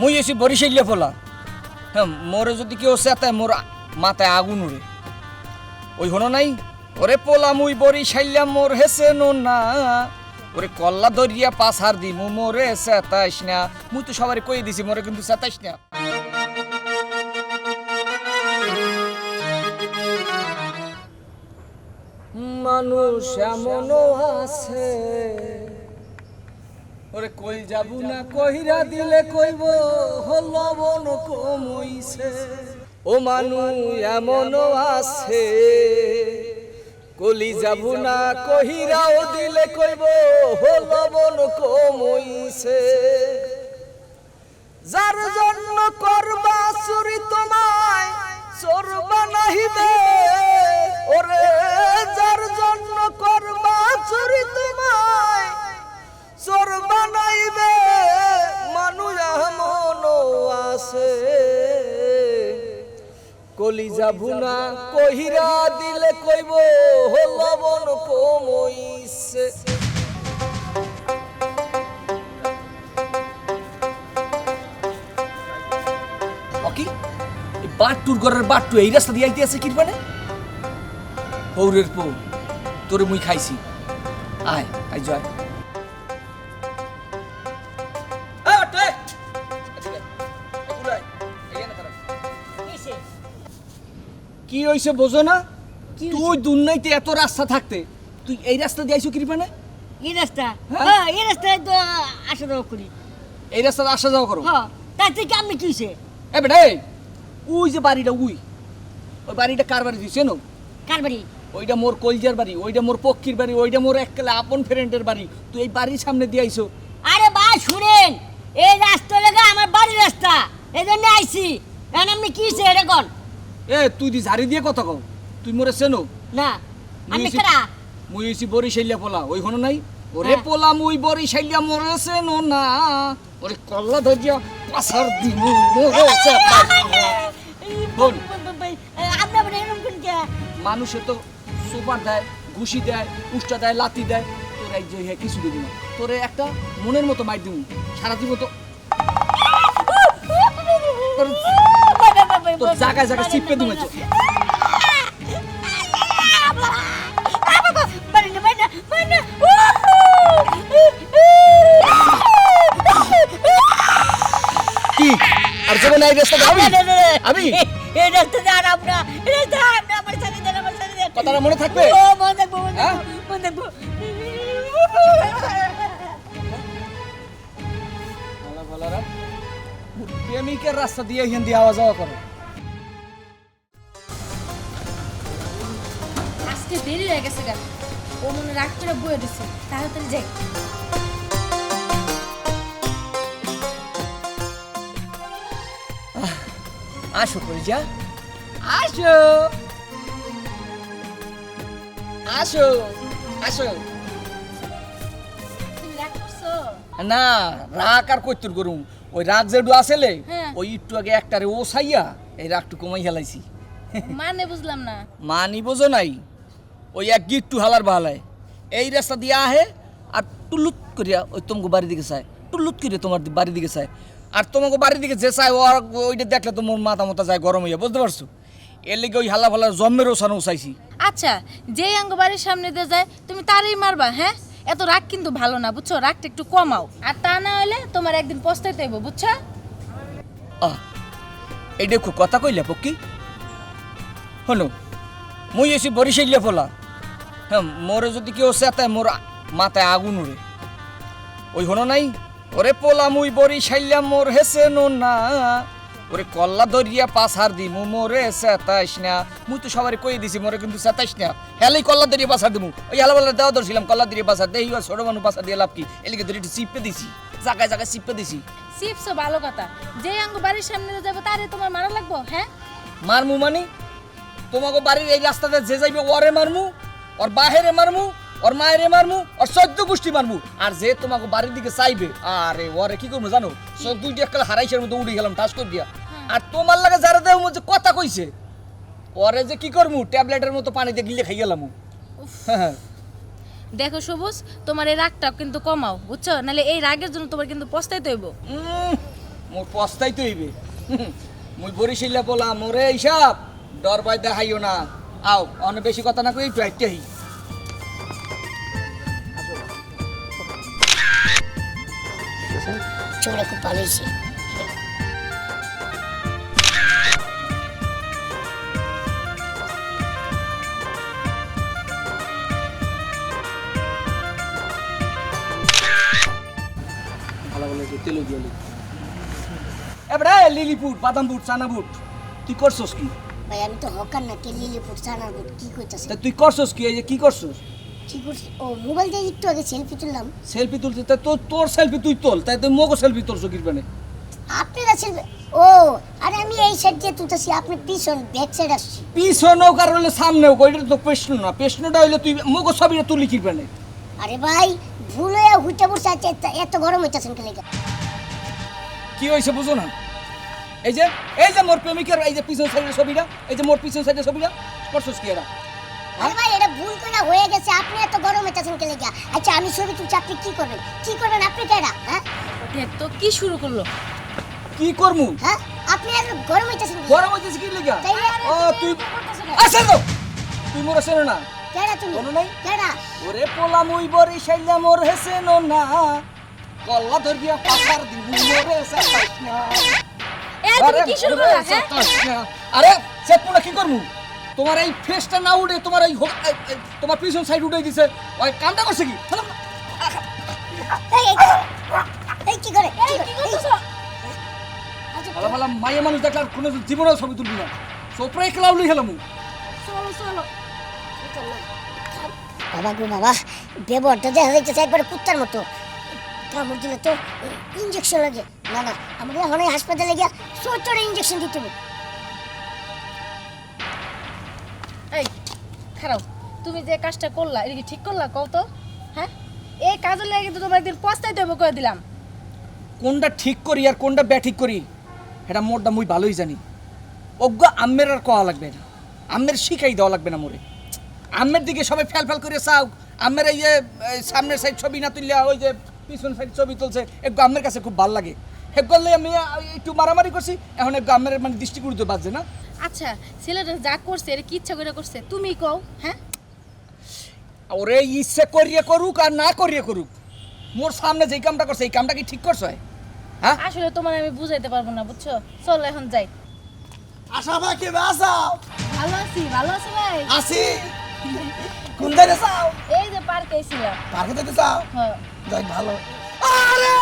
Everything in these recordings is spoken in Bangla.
মুই এসি বরিশাইলিয়া ফোলা। হ্যাঁ, মোরে যদি কেউ চেতায় মোর মাথায় আগুন উড়ে। ওই হনো নাই, ওরে পোলা মুই বরিশাইলিয়া মোর হেসে নো না, ওরে কল্লা দরিয়া পাছার দি মু মোরে চেতাইস না। মুই তো সবারই কই দিছি মোরে কিন্তু চেতাইস না। মানুষ এমনও আছে, ওরে কই যাবু না কইরা দিলে কইব লবণ কমইছে। ও মানুষ এমনও আছে, কলি যাবু না কহিরাও দিলে কইব লবণ কমইছে। যার জন্য করবা চুরি তোমায় চোর বানাইবে, ওরে যার জন্য করবা চুরি তোমায় চোর বানাইবে। মানুষ এমনও আছে, কলি যাবু না কহিরা দিলে কইব লবণ কমইছে। ওকি এই বাট্টুর ঘরের বাট্টু এই রাস্তা দিয়ে আইতে আছে কি মানে? পৌরের পৌ তোরে মুই খাইছি। আয় আয় জয় কি হইছে বোঝো না? তুই দুনিয়াতে এত রাস্তা থাকতে তুই এই রাস্তা দিয়ে আইছো কি মানে? এই রাস্তা, হ্যাঁ? হ্যাঁ এই রাস্তায় তো আসা যাওয়া করি। এই রাস্তা আসা যাওয়া করো? হ্যাঁ, তার থেকে আমি কি হইছে? এ বেটা এই, ওই যে বাড়িটা ওই বাড়িটা কার বাড়ি দিছে নো? কার বাড়ি? ওইটা মোর কলজার বাড়ি, ওইটা মোর পক্ষীর বাড়ি, ওইটা মোর একলা আপন ফ্রেন্ডের বাড়ি। তুই এই বাড়ির সামনে দিয়ে আইছো। আরে ভাই শুনেন, এই রাস্তা লাগা আমার বাড়ির রাস্তা, এই জন্য আইছি। এখন আপনি কি হইছে এটা কোন? এ তুই দি ঝাড়ি দিয়ে কথা কও, তুই মোরে চেনো? না আমি কারা? মুই হইছি বরিশাইলিয়া পোলা, ওই হনো নাই? ওরে হ্যাঁ। পোলা মুই বরিশাইলিয়া মোরে চেনো না, ওরে কল্লা ধরিয়া পাছার দিমু মোরে চেতাইস না। বল। আপনি আবার এরকম কোন কে? মানুষে তো সুপার দেয়, ঘুষি দেয়, উষ্টা দেয়, লাতি দেয়, তোর এক যে হ্যাঁ কিছু দিবি না, তোরে একটা মনের মতো মাইর দিবি সারা জীবন। তো তোর জায়গায় জায়গায় চিপে দিবে। কি আর যখন এই রাস্তা আমি এই রাস্তা আর আমরা এই রাস্তা আমরা আমার সাথে দেন, আমার সাথে দেন। কথাটা মনে থাকবে? ও মনে থাকবো, হ্যাঁ? মনে থাকবো। ভালো ভালোরা প্রেমিকের রাস্তা দিয়ে হিন্দি আওয়া যাওয়া করে। আজকে দেরি হয়ে গেছে গা, ও মনে রাগ করে বয়ে দিছে, তাড়াতাড়ি যাই। আসো কলিজা, আসো আসো আসো। তুমি রাগ করছো? না রাগ আর কইতুর গরুম, ওই রাগ যেটু আসলে হ্যাঁ। ওই একটু আগে একটারে ও সাইয়া এই রাগটু কমাই হেলাইছি। মানে বুঝলাম না। মানি বোঝো নাই, ওই এক গিট্টু হালার বাহালায় এই রাস্তা দিয়ে আহে আর টুলুত করিয়া ওই তোমাকে বাড়ির দিকে চায়, টুলুত করিয়া তোমার বাড়ির দিকে চায়। আর তোমাকে বাড়ির দিকে যে চায় ওইটা দেখলে তো মোর মাথা মতা যায় গরম হইয়া, বুঝতে পারছো? এর লেগে ওই হালা ফালার জন্মের ওসানো চাইছি। আচ্ছা, যেই আঙ্গ বাড়ির সামনে দিয়ে যায় তুমি তারই মারবা? হ্যাঁ, এত রাগ কিন্তু ভালো না, বুঝছো? রাগটা একটু কমাও, আর তা না হলে তোমার একদিন পস্তাইতে হইব, বুঝছো? এই দেখো কথা কইলে পক্ষী হনো, মুই এসি বরিশাইলিয়া ফোলা। হ্যাঁ, মোরে যদি কেউ চেতায় মোর মাথায় আগুন উড়ে। ওই হনো নাই, ওরে পোলা মুই বরিশাইলিয়া মোর হেসে নো না, ওরে কল্লা দরিয়া পাছার দি মু মোরে চেতাইস না। মুই তো সবারই কই দিছি মোরে কিন্তু চেতাইস না। হেলাই কল্লা দরিয়া পাছার দিমু, ওই হেলা দেওয়া ধরছিলাম কল্লা দরিয়া পাছার দেই, ছোট মানুষ পাছার দিয়ে লাভ কি? এলিকে ধরে একটু চিপে দিছি, জায়গায় জায়গায় চিপে দিছি। চিপসও ভালো কথা, যেই আঙ্গ বাড়ির সামনে দিয়ে যাবে তারে তোমার মারা লাগবো? হ্যাঁ, মারমু মানে তোমাকে বাড়ির এই রাস্তাতে যে যাইবে ওরে মারমু, ওর বাহেরে মারমু, ওর মায়েরে মারমু, ওর 14 গোষ্ঠী মারমু। আর যে তোমাকে বাড়ির দিকে চাইবে আরে ওরে কি করবো জানো? সব দুইটা একলা হারাইছের মতো উড়ে গেলাম টাচ করে দিয়া। আর তোমার লাগে যারা দেহ মধ্যে কথা কইছে ওরে যে কি করমু ট্যাবলেটের মতো পানিতে গিলে খাই গেলাম। দেখো সবুজ, তোমার এই রাগটা কিন্তু কমাও, বুঝছো? নাহলে এই রাগের জন্য তোমার কিন্তু পস্তাইতে হইব। মোর পস্তাইতে হইবে মুই বরিশাইলা বলা মোরে হিসাব ডর ভয় দেখাইও না আও অনেক বেশি কথা না কই একটু আইতে হই ছবিটা খুব ভালো হয়েছে। ভালো ভালো একটু তেল দিয়ে এবারে লিলি বুট বাদাম বুট চানা বুট তুই করছস কি ভাই আমি তো হকার না কে লিলিপুর চানার বুট কি করতেছে? তা তুই করছস কি এই যে কি করছস কি করছি? ও মোবাইল দিয়ে একটু আগে সেলফি তুললাম। সেলফি তুলতে তা তোর সেলফি তুই তোল তাই তুই মগো সেলফি তোরছ কি মানে আপনারা সেলফি? ও আরে আমি এই সাইড দিয়ে তুলতেছি, আপনি পিছন ব্যাক সাইড আসছি। পিছনেও কারণ হলে সামনেও কইটা তো প্রশ্ন না প্রশ্নটা হইলে তুই মগো ছবিটা তুলি কি মানে আরে ভাই ভুল হয়ে হুইটা বসে আছে, এত গরম হইতাছেন কেন? কি হয়েছে বুঝো না এই যে মোর প্রেমিকের এই যে পিছন সাইডের ছবিটা এই যে মোর পিছন সাইডের ছবিটা করছস কি এরা আরে ভাই এটা ভুল করে হয়ে গেছে, আপনি এত গরম হইতাছেন কেন? আচ্ছা আমি ছবি তুলছি, আপনি কি করবেন? কি করবেন আপনি কেডা? হ্যাঁ দেখ তো কি শুরু করলো। কি করমু হ্যাঁ আপনি এত গরম হইতাছেন গরম হইতেছে কি লাগা তাইলে ও তুই আসে তো তুই মোর আসে না কেডা তুমি? কোনো নাই? কেডা? ওরে পোলা মুই বরিশাইলা মোর হেসে না কল্লা ধরিয়া পাকার দিবু মোরে সাতাইস না এই তুমি কি শুরু করলা হ্যাঁ? আরে সে পুরা কি করমু তোমার এই ফেসটা না উড়ে তোমার এই তোমার পিছন সাইড উড়াই দিছে ওই কামটা করছে কি এই এই কি করে? এই কি করতেছ? আচ্ছা ভালো ভালো মাইয়া মানুষ দেখলে আর কোনো জীবনে ছবি তুলবি না সোপ্রাই খেলাও লই খেলামু চলো চলো। বাবা গো বাবা, ব্যবহারটা দেখা যাইতেছে একবারে কুত্তার মতো। কামড় দিলে তো ইঞ্জেকশন লাগে। না না আমাদের এখন এই হাসপাতালে গিয়া 70 ইঞ্জেকশন দিতে হবে। এই খারাপ, তুমি যে কাজটা করলা এটা কি ঠিক করলা কও তো? হ্যাঁ এই কাজের লাগে তো তোমার একদিন পস্তাইতে হবে কয়ে দিলাম। কোনটা ঠিক করি আর কোনটা ব্যাঠিক করি এটা মোরটা মুই ভালোই জানি অজ্ঞ আম্মের আর কওয়া লাগবে না আম্মের শিখাই দেওয়া লাগবে না মোরে আম্মের দিকে সবাই ফেল করে চাও আম্মের এই যে সামনের সাইড ছবি না তুললে ওই যে পিছন সাইড ছবি তুলছে একটু আম্মের কাছে খুব ভালো লাগে হে করলে আমি একটু মারামারি করছি এখন একটু আম্মের মানে দৃষ্টিগুরুত্ব বাজছে না আচ্ছা ছেলেটা যা করছে এটা কি ইচ্ছা করে করছে তুমি কও? হ্যাঁ ওরে ইচ্ছে করিয়ে করুক আর না করিয়ে করুক মোর সামনে যেই কামটা করছে এই কামটা কি ঠিক করছে হ্যাঁ আসলে তোমার আমি বুঝাইতে পারবো না বুঝছো, চলো এখন যাই। আশা ভাই কে বাসাও ভালো আছি ভাই। আসি কোন দিকে যাও এই যে পার্কে ছিলাম। পার্কে যেতে চাও হ্যাঁ যাক ভালো আরে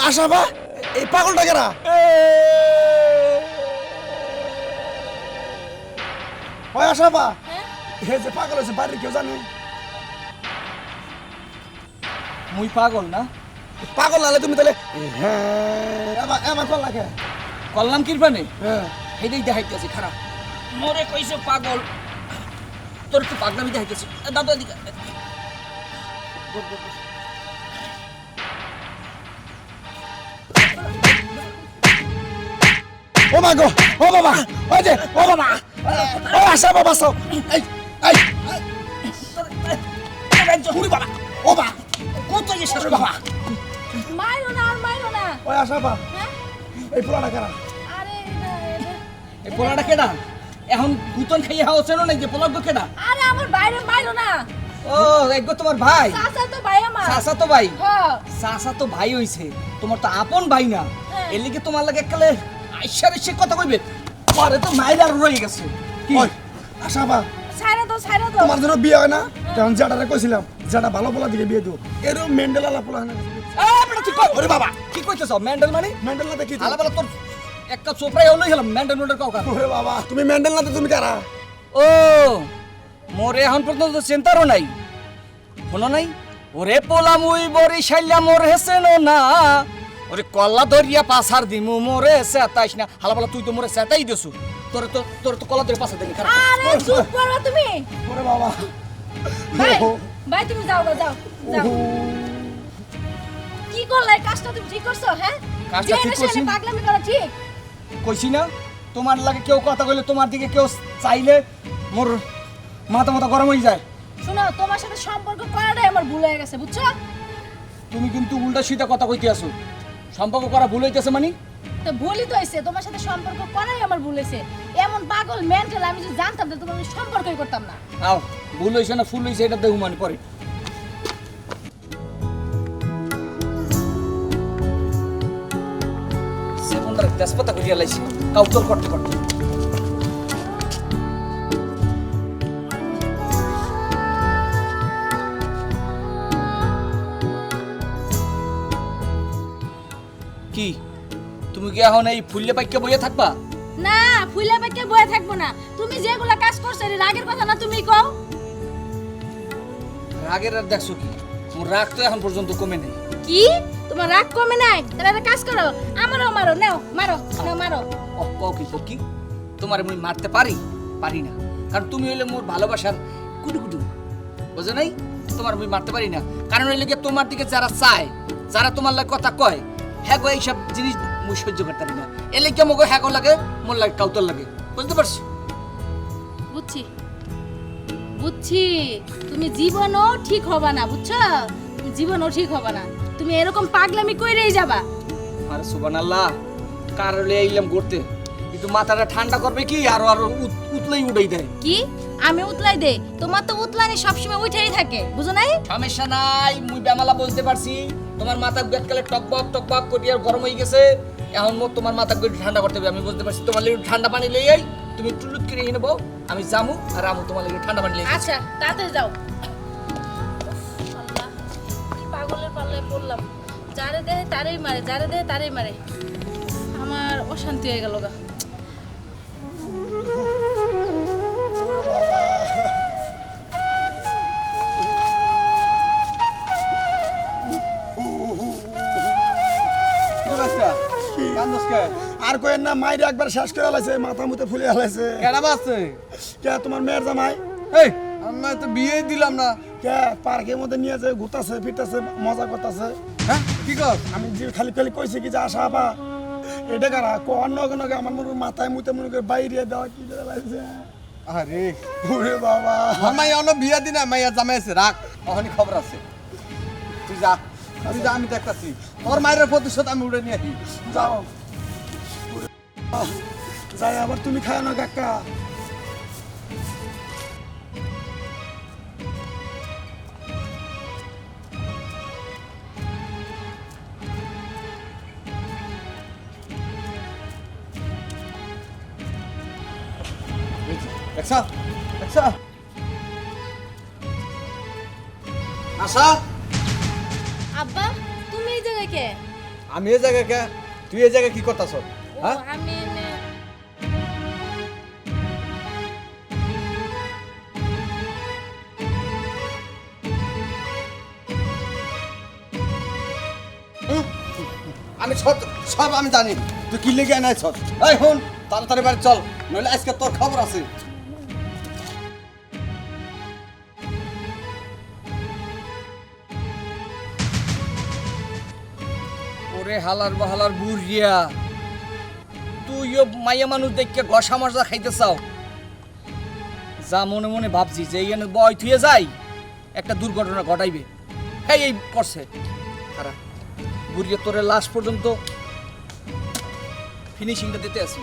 আশা ভাই এই পাগলটা কেনা ওই আশা ভাই হ্যাঁ হে যে পাগল হয়েছে বাড়ির কেউ জানে মুই পাগল না পাগল নালে তুমি তাহলে হ্যাঁ আমার কল লাগে করলাম কিরবানে হ্যাঁ এইটাই দেখাইতেছি খারাপ মোরে কইছে পাগল তোর একটু পাগলামি দেখাইতেছি দাদা এদিকে ও মা গো ও বাবা ওই যে ও বাবা ও আশা বাবা সব এই এই উড়ি বাবা ও বাবা কত যে শেষ বাবা মাইরো না আর মাইরো না। ওই আশা বাবা হ্যাঁ এই পোলাটা কেনা আরে এই পোলাটা কেডা এখন গুতন খাইয়ে হাও চেনো নাই যে পোলাগ কেডা আরে আমার বাইরে মাইরো না। ও একগো তোমার ভাই চাচা তো ভাই আমার। চাচা তো ভাই হ্যাঁ চাচা তো ভাই হইছে তোমার তো আপন ভাই না হ্যাঁ। এর লিগে তোমার লাগে এককালে আইসার এসে কথা কইবে পরে তো মাইরার রয়ে গেছে কি ওই আশা বাবা ছাইরা তো তোমার জন্য বিয়ে হয় না তখন যেটা কইছিলাম যেটা ভালো পোলা দিকে বিয়ে দিও এরকম মেন্ডেলালা পোলা হয় না বেটা তুই কই ওরে বাবা কি কইতেছ মেন্ডেল মানে মেন্ডেল না দেখি আলাবেলা তোর একটা চোপড়াই হলোই গেলাম মেন্ডেল মেন্ডেল কাউকা ওরে বাবা তুমি মেন্ডেল না তো তুমি কারা ও মোরে এখন পর্যন্ত চিন্তারও নাই শোনো নাই ওরে পোলা মুই বরিশাইলা মোর হেসেন না ওরে কল্লা ধরিয়া পাছার দিমু মোরে সেতাইস না হালাবেলা তুই তো মোরে সেতাই দেছু তোর তো কলা ধরে পাছা দেনি খারাপ আরে চুপ করো তুমি। ওরে বাবা ভাই ভাই তুমি যাও না যাও যাও। কি করলে কাজটা তুমি ঠিক করছো? হ্যাঁ কাজটা ঠিক জেনে করছি। শুনে পাগলামি করা ঠিক? কইছি না তোমার লাগে কেউ কথা কইলে তোমার দিকে কেউ চাইলে মোর মাথা গরম হয়ে যায় শোনো তোমার সাথে সম্পর্ক করাটাই আমার ভুল হয়ে গেছে বুঝছো? তুমি কিন্তু উল্টা সিধা কথা কইতে আসো। সম্পর্ক করা ভুল হইতেছে মানে? তো ভুলই তো হয়েছে, তোমার সাথে সম্পর্ক করাই আমার ভুল হয়েছে। এমন পাগল মেন্টাল আমি যদি জানতাম তাহলে তোমার সম্পর্কই করতাম না। আও ভুল হইছে না ফুল হইছে এটা দেখো মানে পরে। সেবনটার তেজপাতা করিয়া লাইছি কাউতল করতে করতে। কি তুমি কি এখন এই ফুললে পাইকে বইয়া থাকবা? না ফুইলা পাকে বয়ে থাকবো না। তুমি যেগুলা কাজ করছো এর রাগের কথা না তুমি কও। রাগের আর দেখছো কি? মোর রাগ তো এখন পর্যন্ত কমে নেই। কি তোমার রাগ কমে নাই? তাহলে একটা কাজ করো, আমারও মারো, নাও মারো, নাও মারো। কও কি পক্ষী? তোমার মুই মারতে পারি? পারি না, কারণ তুমি হইলে মোর ভালোবাসার কুটুকুটু, বুঝো নাই? তোমার মুই মারতে পারি না, কারণ হইলে গিয়ে তোমার দিকে যারা চায়, যারা তোমার লাগে কথা কয়, হ্যাঁ গো এইসব জিনিস মুই সহ্য করতে পারি না। এলে কে মগো হ্যাঁ গো লাগে, মোর লাগে কাউতল লাগে, বুঝতে পারছি? বুঝছি বুঝছি, তুমি জীবনও ঠিক হবা না, বুঝছো? তুমি জীবনও ঠিক হবা না, তুমি এরকম পাগলামি কইরেই যাবা। আরে সুবহানাল্লাহ, কার হলে আইলাম করতে, কিন্তু মাথাটা ঠান্ডা করবে কি আর আর উতলাই উড়াই দেয়। কি আমি উতলাই দে? তোমার তো উতলানি সবসময় উঠেই থাকে, বুঝো নাই? সমস্যা নাই, মুই বেমালা বলতে পারছি। তোমার মাথা বেদকালে টকবক করিয়া গরম হয়ে গেছে, এখন মোর তোমার মাথা একটু ঠান্ডা করতে হবে, আমি বুঝতে পারছি। তোমার লেগে ঠান্ডা পানি লই আই, তুমি টুলুত করে এনে নেবো, আমি জামু আর আমু তোমার লেগে ঠান্ডা পানি লই আসি। আচ্ছা তাড়াতাড়ি যাও। আল্লাহ, কি পাগলের পাল্লায় পড়লাম। যারে দেহে তারেই মারে, যারে দেহে তারেই মারে। আমার অশান্তি হয়ে গেল গা। আর কয়েন না, মাইরে একবার শেষ করে হালাইছে, মাথা মুতে ফুলে হালাইছে। কেডা বাসছে? কে তোমার মেয়ের জামাই? এই আমরা তো বিয়ে দিলাম না। কে পার্কের মধ্যে নিয়ে যায়, ঘুরতাছে ফিরতাছে, মজা করতেছে। হ্যাঁ কি কর? আমি যে খালি খালি কইছি কি যে আসা আপা এটা কারা অন্য কোনো আমার মনে হয় মাথায় মুতে মনে করে বাইরে দেওয়া কি করে লাগছে। আরে ওরে বাবা, মাই অন্য বিয়ে দিনা মাইয়া জামাই আছে, রাখ ওখানে খবর আছে। তুই যা, তুই যা, আমি দেখতাছি। তোর মায়ের প্রতিশোধ আমি উড়ে নিয়ে আসি। যাও। ওরে বাবা, যাই আবার তুমি খায় না কাকা। দেখছা দেখছা আশা, আব্বা তুমি এই জায়গায় কে? আমি এই জায়গায় কে? তুই এই জায়গায় কি করতাছ? ও, হ্যাঁ আমি আমি সব সব আমি জানি তুই কি লেগে নাই ছট। এই হুন, তাড়াতাড়ি বাড়ি চল, নইলে আজকে তোর খবর আছে। ওরে হালার বাহালার বুড়িয়া, তুইও মাইয়া মানুষ দেখকে গসা মজা খাইতে চাও? যা মনে মনে ভাবছি যে এইখানে বয় থুয়ে যাই, একটা দুর্ঘটনা ঘটাইবে, হ্যাঁ এই করছে। খারাপ বুড়িয়া, তোরে লাশ পর্যন্ত ফিনিশিংটা দিতে আসি।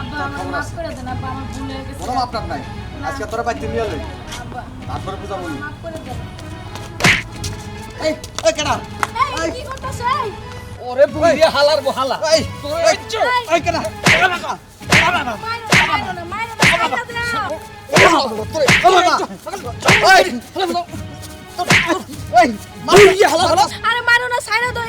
আব্বা আমার মাফ করে দেন, আব্বা আমার ভুল হয়ে গেছে। কোনো আপনার নাই, আজকে তোরা বাইতে নিয়ে এলি, আব্বা তারপরে পূজা বলি। মাফ করে দেন। এই এই কেডা? এই কি করতেছ? এই ওরে বুড়িয়া হালার বহালা, এই এই এই কেডা? মাইরো না, মাইরো না, মাইরো দাও। বুড়িয়া হালা হালা। আরে মারো না, ছাইরা দাও।